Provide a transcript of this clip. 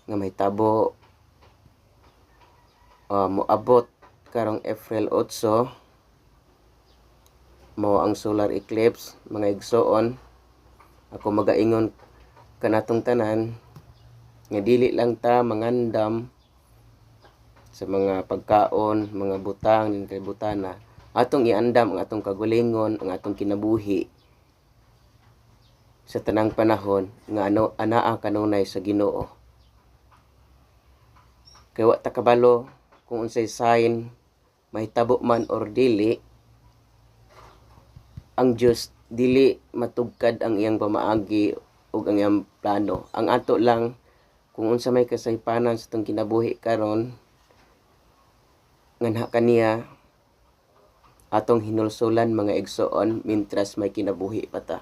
nga mahitabo moabot karong April 8 mao ang solar eclipse. Mga igsoon, ako magaingon kanatong tanan nga dili lang ta mangandam sa mga pagkaon, mga butang din kay butana, atong iandam ang atong kagalingon, ang atong kinabuhi sa tanang panahon nga anaa kanunay sa Ginoo. Kay wa ta kabalo kung unsay sign mahitabo man or dili, ang Dios dili matugkad ang iyang pamaagi ug ang iyang plano. Ang ato lang kung unsa may kasaypanan sa itong kinabuhi karon, nganha kaniya atong hinulsulan mga igsoon mintras may kinabuhi pa ta.